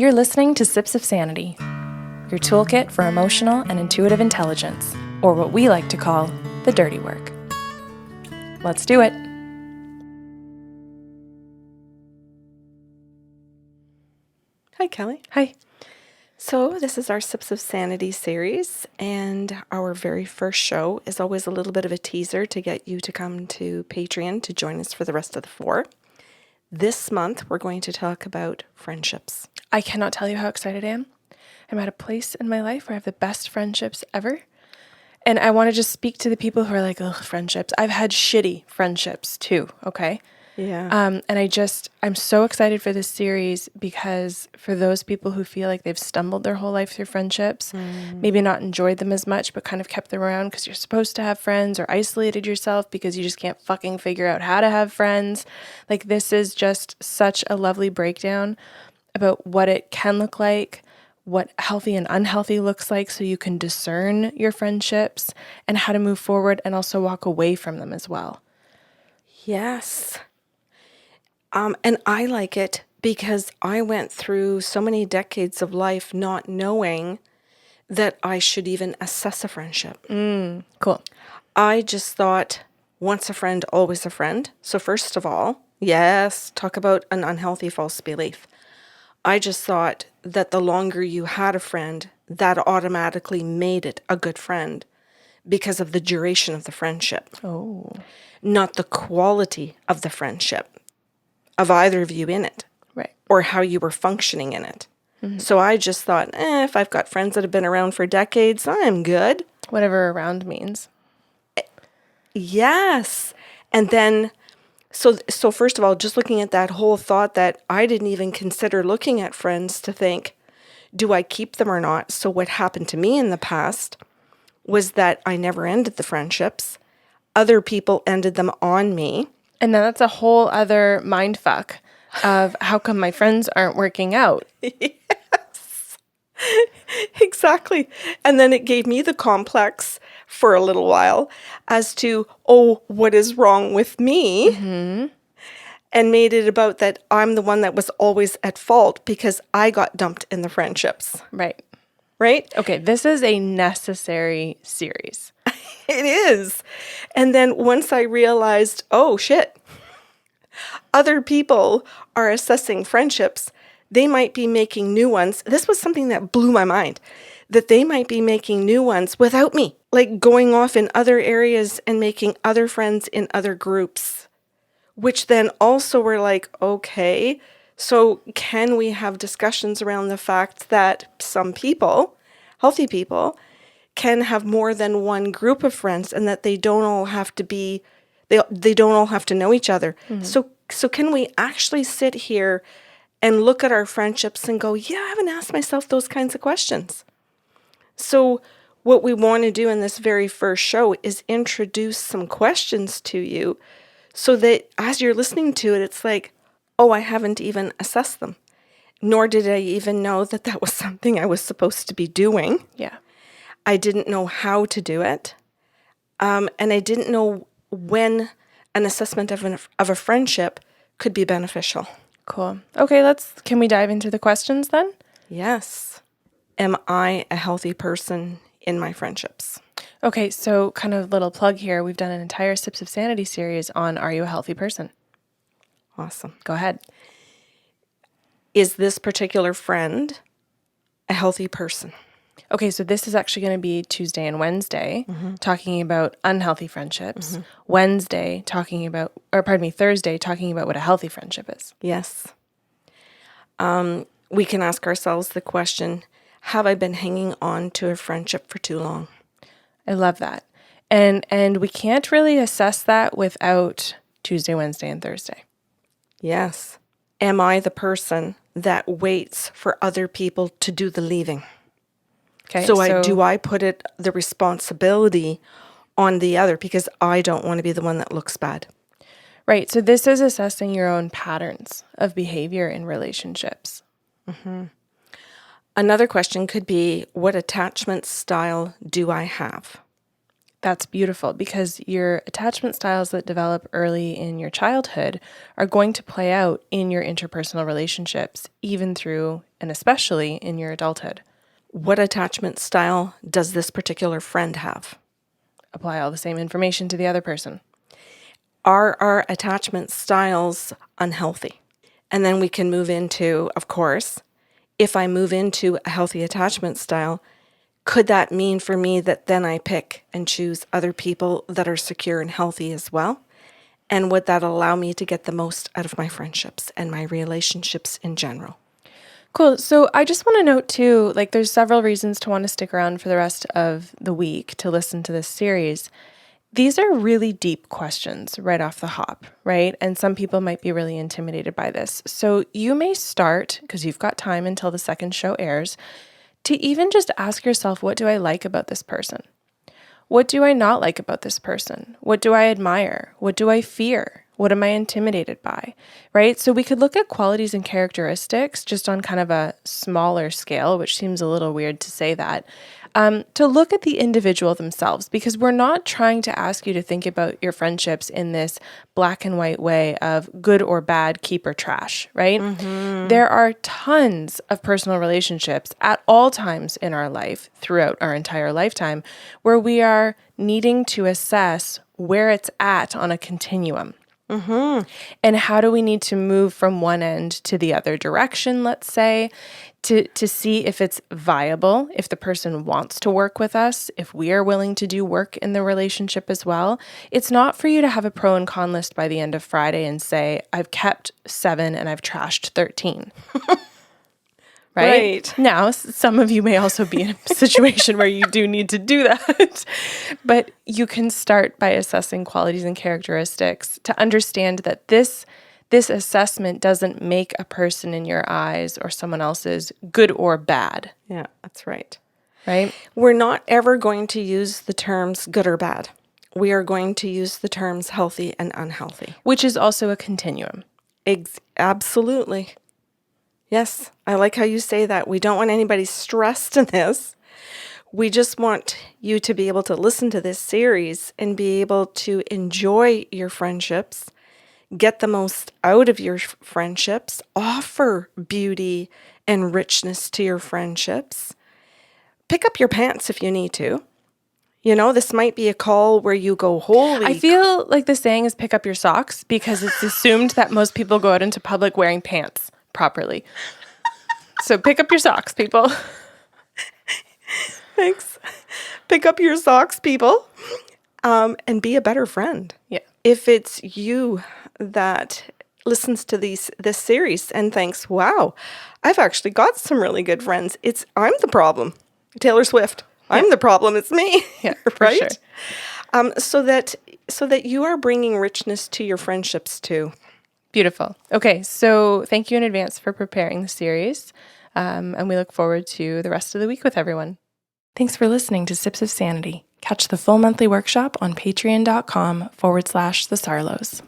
You're listening to Sips of Sanity, your toolkit for emotional and intuitive intelligence, or what we like to call the dirty work. Let's do it. Hi, Kelly. Hi. So this is our Sips of Sanity series, and our very first show is always a little bit of a teaser to get you to come to Patreon to join us for the rest of the 4. This month, we're going to talk about friendships. I cannot tell you how excited I am. I'm at a place in my life where I have the best friendships ever. And I want to just speak to the people who are like, ugh, friendships. I've had shitty friendships too, okay? Yeah. And I'm so excited for this series because for those people who feel like they've stumbled their whole life through friendships, maybe not enjoyed them as much, but kind of kept them around because you're supposed to have friends, or isolated yourself because you just can't fucking figure out how to have friends. Like, this is just such a lovely breakdown about what it can look like, what healthy and unhealthy looks like, so you can discern your friendships and how to move forward and also walk away from them as well. Yes. And I like it because I went through so many decades of life not knowing that I should even assess a friendship. Cool. I just thought once a friend, always a friend. So first of all, yes, talk about an unhealthy false belief. I just thought that the longer you had a friend, that automatically made it a good friend because of the duration of the friendship. Oh. Not the quality of the friendship of either of you in it. Right. Or how you were functioning in it. So I just thought, if I've got friends that have been around for decades, I'm good. Whatever around means. Yes. And then, so first of all, just looking at that whole thought that I didn't even consider looking at friends to think, do I keep them or not? So what happened to me in the past was that I never ended the friendships. Other people ended them on me. And then that's a whole other mind fuck of how come my friends aren't working out? Yes, exactly. And then it gave me the complex for a little while as to, what is wrong with me? And made it about that I'm the one that was always at fault because I got dumped in the friendships. Right. Right? Okay, this is a necessary series. It is. And then once I realized, oh shit, other people are assessing friendships. They might be making new ones. This was something that blew my mind, that they might be making new ones without me, like going off in other areas and making other friends in other groups, which then also were like, okay, so can we have discussions around the fact that some people, healthy people, can have more than one group of friends and that they don't all have to be, they don't all have to know each other. So can we actually sit here and look at our friendships and go, yeah, I haven't asked myself those kinds of questions. So what we want to do in this very first show is introduce some questions to you so that as you're listening to it, it's like, I haven't even assessed them. Nor did I even know that that was something I was supposed to be doing. Yeah. I didn't know how to do it. And I didn't know when an assessment of a friendship could be beneficial. Cool. Okay, can we dive into the questions then? Yes. Am I a healthy person in my friendships? Okay, so kind of little plug here. We've done an entire Sips of Sanity series on Are You a Healthy Person? Awesome. Go ahead. Is this particular friend a healthy person? Okay, so this is actually going to be Tuesday and Wednesday, talking about unhealthy friendships. Thursday, talking about what a healthy friendship is. Yes. We can ask ourselves the question, have I been hanging on to a friendship for too long? I love that. And we can't really assess that without Tuesday, Wednesday, and Thursday. Yes. Am I the person that waits for other people to do the leaving? Okay. So do I put the responsibility on the other because I don't want to be the one that looks bad? Right. So this is assessing your own patterns of behavior in relationships. Another question could be, what attachment style do I have? That's beautiful because your attachment styles that develop early in your childhood are going to play out in your interpersonal relationships, even through and especially in your adulthood. What attachment style does this particular friend have? Apply all the same information to the other person. Are our attachment styles unhealthy? And then we can move into, of course, if I move into a healthy attachment style, could that mean for me that then I pick and choose other people that are secure and healthy as well? And would that allow me to get the most out of my friendships and my relationships in general? Cool. So I just want to note too, like there's several reasons to want to stick around for the rest of the week to listen to this series. These are really deep questions right off the hop, right? And some people might be really intimidated by this. So you may start, because you've got time until the second show airs, to even just ask yourself, what do I like about this person? What do I not like about this person? What do I admire? What do I fear? What am I intimidated by? Right? So we could look at qualities and characteristics just on kind of a smaller scale, which seems a little weird to say that, to look at the individual themselves, because we're not trying to ask you to think about your friendships in this black and white way of good or bad, keep or trash, right? There are tons of personal relationships at all times in our life throughout our entire lifetime where we are needing to assess where it's at on a continuum. And how do we need to move from one end to the other direction, let's say, to see if it's viable, if the person wants to work with us, if we are willing to do work in the relationship as well. It's not for you to have a pro and con list by the end of Friday and say, I've kept 7 and I've trashed 13. Right? Now, some of you may also be in a situation where you do need to do that. But you can start by assessing qualities and characteristics to understand that this assessment doesn't make a person in your eyes or someone else's good or bad. Yeah, that's right. Right? We're not ever going to use the terms good or bad. We are going to use the terms healthy and unhealthy. Which is also a continuum. Absolutely. Yes, I like how you say that. We don't want anybody stressed in this. We just want you to be able to listen to this series and be able to enjoy your friendships, get the most out of your friendships, offer beauty and richness to your friendships. Pick up your pants if you need to. You know, this might be a call where you go, holy. I feel like the saying is pick up your socks because it's assumed that most people go out into public wearing pants properly. So pick up your socks, people. Thanks. Pick up your socks, people, and be a better friend. Yeah. If it's you that listens to this series and thinks, wow, I've actually got some really good friends. I'm the problem. Taylor Swift. I'm the problem. It's me. Yeah, right? Sure. So that you are bringing richness to your friendships too. Beautiful. Okay, so thank you in advance for preparing the series, and we look forward to the rest of the week with everyone. Thanks for listening to Sips of Sanity. Catch the full monthly workshop on patreon.com/the Sarlos.